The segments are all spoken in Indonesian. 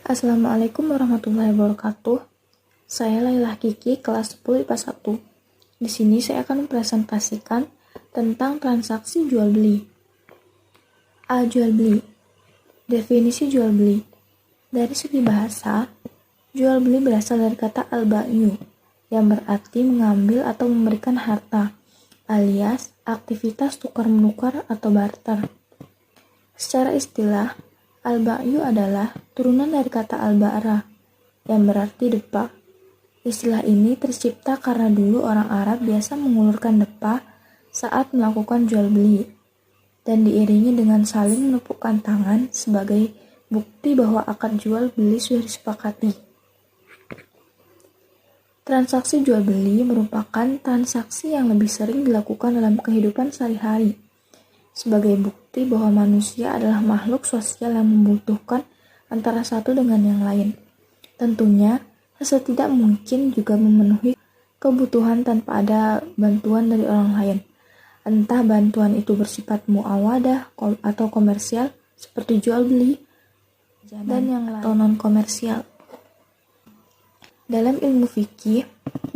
Assalamualaikum warahmatullahi wabarakatuh. Saya Laila Kiki, kelas 10 IPA 1. Di sini saya akan mempresentasikan tentang transaksi jual beli. A. Jual beli. Definisi jual beli. Dari segi bahasa, jual beli berasal dari kata al-ba'yu yang berarti mengambil atau memberikan harta, alias aktivitas tukar-menukar atau barter. Secara istilah, al-ba'yu adalah turunan dari kata al-ba'ra yang berarti depa. Istilah ini tercipta karena dulu orang Arab biasa mengulurkan depa saat melakukan jual beli dan diiringi dengan saling menepukkan tangan sebagai bukti bahwa akad jual beli sudah disepakati. Transaksi jual beli merupakan transaksi yang lebih sering dilakukan dalam kehidupan sehari-hari sebagai bukti bahwa manusia adalah makhluk sosial yang membutuhkan antara satu dengan yang lain. Tentunya, setidak mungkin juga memenuhi kebutuhan tanpa ada bantuan dari orang lain. Entah bantuan itu bersifat muawadah atau komersial seperti jual beli dan yang lain atau non-komersial. Dalam ilmu fikih,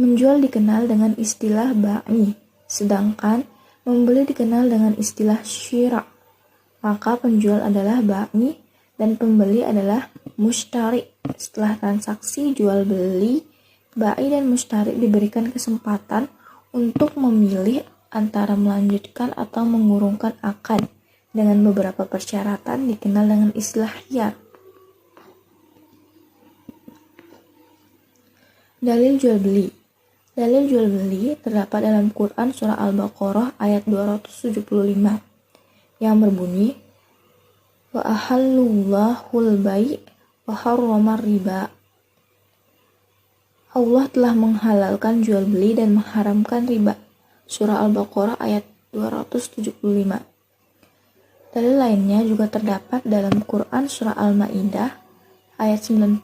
menjual dikenal dengan istilah ba'i, sedangkan membeli dikenal dengan istilah syira'. Maka penjual adalah ba'i dan pembeli adalah mushtari. Setelah transaksi jual beli, ba'i dan mushtari diberikan kesempatan untuk memilih antara melanjutkan atau mengurungkan akad dengan beberapa persyaratan dikenal dengan istilah khiyar. Dalil jual beli. Dalil jual beli terdapat dalam Quran surah Al-Baqarah ayat 275 yang berbunyi wa ahallullahul bai' wa harramar riba. Allah telah menghalalkan jual beli dan mengharamkan riba. Surah Al-Baqarah ayat 275. Dalil lainnya juga terdapat dalam Quran surah Al-Maidah ayat 90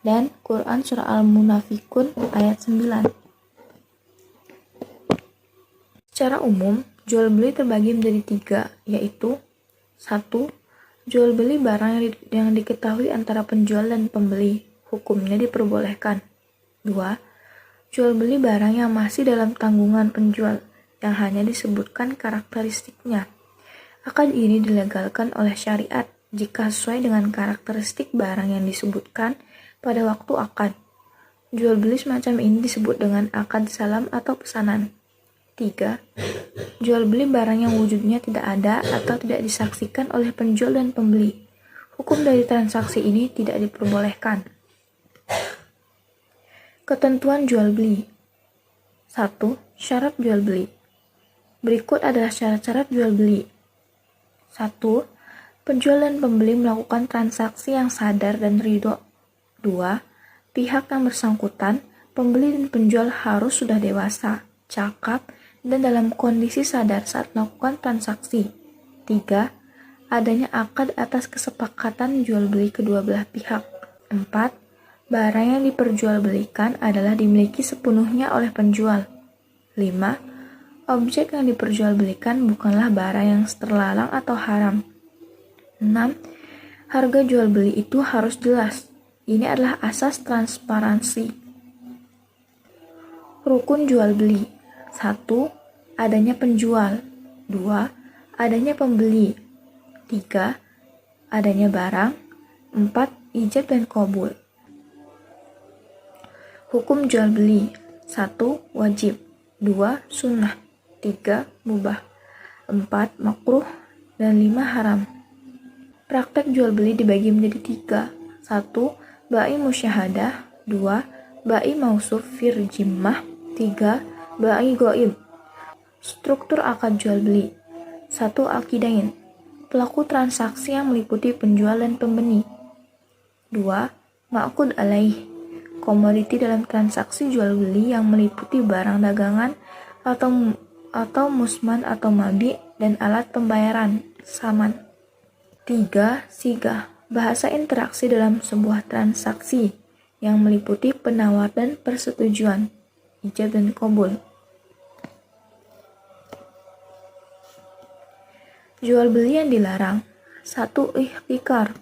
dan Quran surah Al-Munafikun ayat 9. Secara umum, jual beli terbagi menjadi 3, yaitu 1. Jual beli barang yang diketahui antara penjual dan pembeli, hukumnya diperbolehkan. 2. Jual beli barang yang masih dalam tanggungan penjual, yang hanya disebutkan karakteristiknya. Akad ini dilegalkan oleh syariat jika sesuai dengan karakteristik barang yang disebutkan pada waktu akad. Jual beli semacam ini disebut dengan akad salam atau pesanan. 3. Jual beli barang yang wujudnya tidak ada atau tidak disaksikan oleh penjual dan pembeli. Hukum dari transaksi ini tidak diperbolehkan. Ketentuan jual beli. 1. Syarat jual beli. Berikut adalah syarat-syarat jual beli. 1. Penjual dan pembeli melakukan transaksi yang sadar dan ridho. 2. Pihak yang bersangkutan, pembeli dan penjual harus sudah dewasa, cakap, dan dalam kondisi sadar saat melakukan transaksi. 3. Adanya akad atas kesepakatan jual beli kedua belah pihak. 4. Barang yang diperjualbelikan adalah dimiliki sepenuhnya oleh penjual. 5. Objek yang diperjualbelikan bukanlah barang yang terlarang atau haram. 6. Harga jual beli itu harus jelas. Ini adalah asas transparansi. Rukun jual beli. 1. Adanya penjual. 2. Adanya pembeli. 3. Adanya barang. 4. Ijab dan qabul. Hukum jual beli. 1. Wajib. 2. Sunnah. 3. Mubah. 4. Makruh. Dan 5. Haram. Praktek jual beli dibagi menjadi 3. 1. Ba'i musyahadah. 2. Ba'i mausuf fir jimmah. 3. Ba'i goib. Struktur akad jual beli. 1. Akidain. Pelaku transaksi yang meliputi penjual dan pembeli. 2. Ma'qud alaih. Komoditi dalam transaksi jual beli yang meliputi barang dagangan atau musman atau mabi dan alat pembayaran saman. 3. Sigah. Bahasa interaksi dalam sebuah transaksi yang meliputi penawar dan persetujuan, ijab dan qabul. Jual beli yang dilarang. 1. Ihtikar.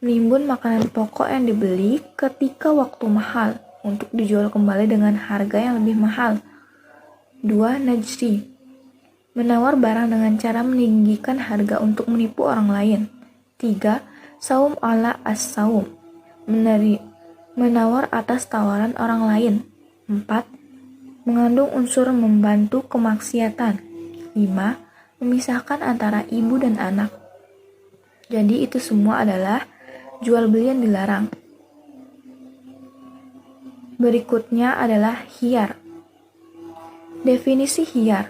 menimbun makanan pokok yang dibeli ketika waktu mahal untuk dijual kembali dengan harga yang lebih mahal. 2. Najsi, menawar barang dengan cara meninggikan harga untuk menipu orang lain. 3. Saum ala as-saum, menawar atas tawaran orang lain. 4. Mengandung unsur membantu kemaksiatan. 5. Memisahkan antara ibu dan anak. Jadi itu semua adalah jual beli yang dilarang. Berikutnya adalah khiyar. Definisi khiyar.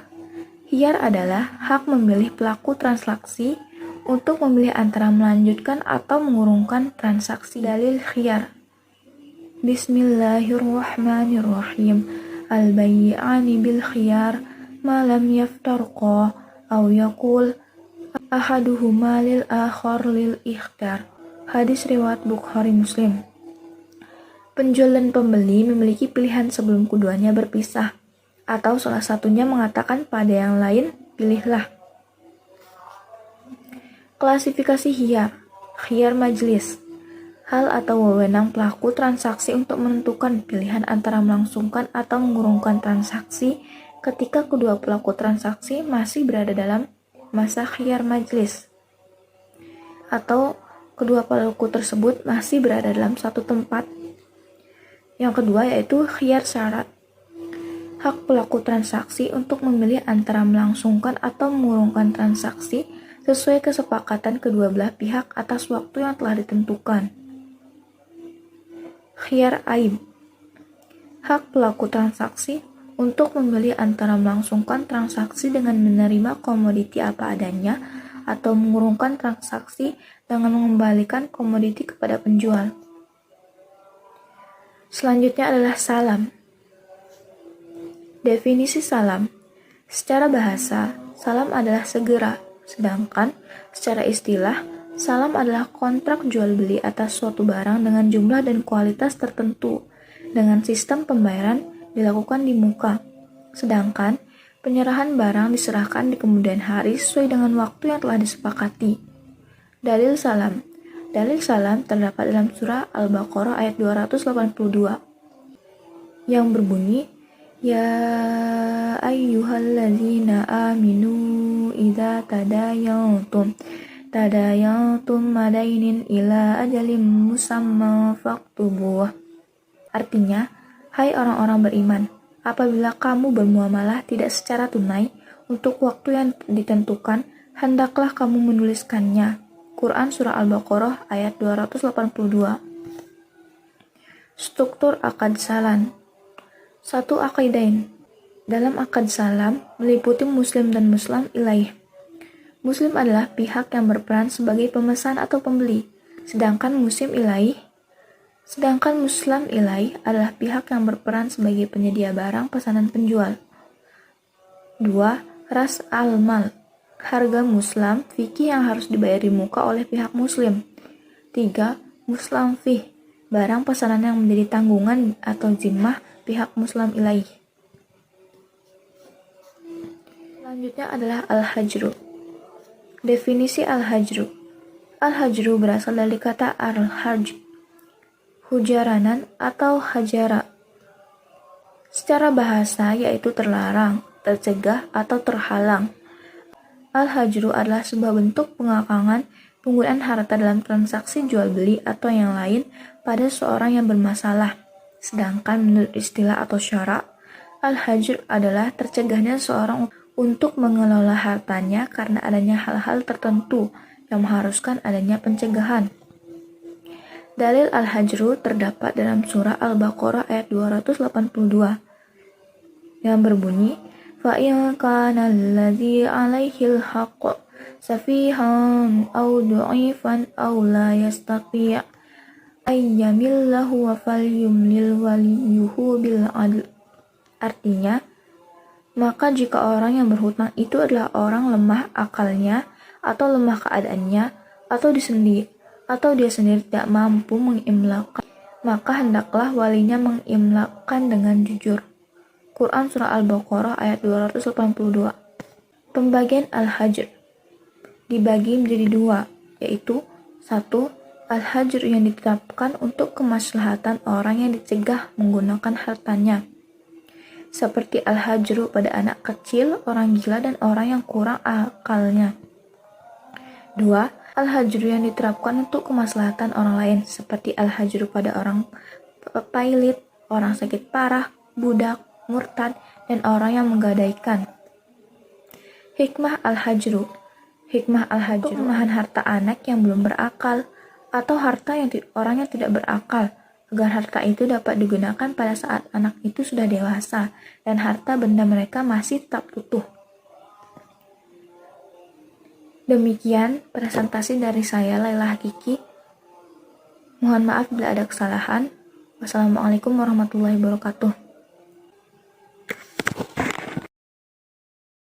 Khiyar adalah hak memilih pelaku transaksi untuk memilih antara melanjutkan atau mengurungkan transaksi. Dalil khiyar. Bismillahirrahmanirrahim. Al-bayyi'ani bil khiyar ma lam yaftarqa aw yaqul ahaduhuma lil akhar lil ikhtar. Hadis riwayat Bukhari Muslim. Penjual dan pembeli memiliki pilihan sebelum keduanya berpisah, atau salah satunya mengatakan pada yang lain, pilihlah. Klasifikasi khiyar. Khiyar majlis, hal atau wewenang pelaku transaksi untuk menentukan pilihan antara melangsungkan atau mengurungkan transaksi ketika kedua pelaku transaksi masih berada dalam masa khiyar majlis, atau kedua pelaku tersebut masih berada dalam satu tempat. Yang kedua yaitu khiyar syarat, hak pelaku transaksi untuk memilih antara melangsungkan atau mengurungkan transaksi sesuai kesepakatan kedua belah pihak atas waktu yang telah ditentukan. Khiyar aib, hak pelaku transaksi untuk memilih antara melangsungkan transaksi dengan menerima komoditi apa adanya atau mengurungkan transaksi dengan mengembalikan komoditi kepada penjual. Selanjutnya adalah salam. Definisi salam. Secara bahasa, salam adalah segera, sedangkan secara istilah, salam adalah kontrak jual beli atas suatu barang dengan jumlah dan kualitas tertentu, dengan sistem pembayaran dilakukan di muka, sedangkan penyerahan barang diserahkan di kemudian hari sesuai dengan waktu yang telah disepakati. Dalil salam. Dalil salam terdapat dalam surah Al-Baqarah ayat 282 yang berbunyi, Ya ayyuhalladzina aminu idza tadayantum madainin ila ajalim musamma faktubuh. Artinya, hai orang-orang beriman, apabila kamu bermuamalah tidak secara tunai untuk waktu yang ditentukan, hendaklah kamu menuliskannya. Quran Surah Al-Baqarah ayat 282. Struktur akad salam. 1. Aqidain. Dalam akad salam meliputi muslim dan muslim ilaih. Muslim adalah pihak yang berperan sebagai pemesan atau pembeli, sedangkan muslim ilaih adalah pihak yang berperan sebagai penyedia barang pesanan penjual. 2. Ras al-mal, harga muslim fikih yang harus dibayar di muka oleh pihak muslim. 3. Muslim fih, barang pesanan yang menjadi tanggungan atau zimmah pihak muslim ilaih. Selanjutnya adalah al-hajru. Definisi al-hajru. Al-hajru berasal dari kata al-haj, hujaranan atau hajara. Secara bahasa yaitu terlarang, tercegah atau terhalang. Al-hajru adalah sebuah bentuk pengakangan penggunaan harta dalam transaksi jual beli atau yang lain pada seorang yang bermasalah. Sedangkan menurut istilah atau syara, al-hajr adalah tercegahnya seorang untuk mengelola hartanya karena adanya hal-hal tertentu yang mengharuskan adanya pencegahan. Dalil al-hajru terdapat dalam surah Al-Baqarah ayat 282 yang berbunyi, فَإِنْ كَانَ الَّذِي عَلَيْهِ الْحَقُّ سَفِيهًا أَوْ ضَعِيفًا أَوْ لَا يَسْتَطِيعُ أَنْ يَمِلَّهُ فَلْيُمْلِلْ وَلِيُّهُ بِالْعَدْلِ. Artinya, maka jika orang yang berhutang itu adalah orang lemah akalnya atau lemah keadaannya atau dia sendiri tidak mampu mengimlakkan, maka hendaklah walinya mengimlakkan dengan jujur. Quran Surah Al-Baqarah ayat 282. Pembagian al-hajr dibagi menjadi dua, yaitu 1. Al-hajr yang ditetapkan untuk kemaslahatan orang yang dicegah menggunakan hartanya, seperti al-hajru pada anak kecil, orang gila, dan orang yang kurang akalnya. 2. Al-hajru yang diterapkan untuk kemaslahatan orang lain, seperti al-hajru pada orang pailit, orang sakit parah, budak, murtad, dan orang yang menggadaikan. Hikmah al-hajru untuk menahan harta anak yang belum berakal atau harta yang orang yang tidak berakal, agar harta itu dapat digunakan pada saat anak itu sudah dewasa dan harta benda mereka masih tetap utuh. Demikian presentasi dari saya, Laila Hakiki. Mohon maaf bila ada kesalahan. Wassalamualaikum warahmatullahi wabarakatuh.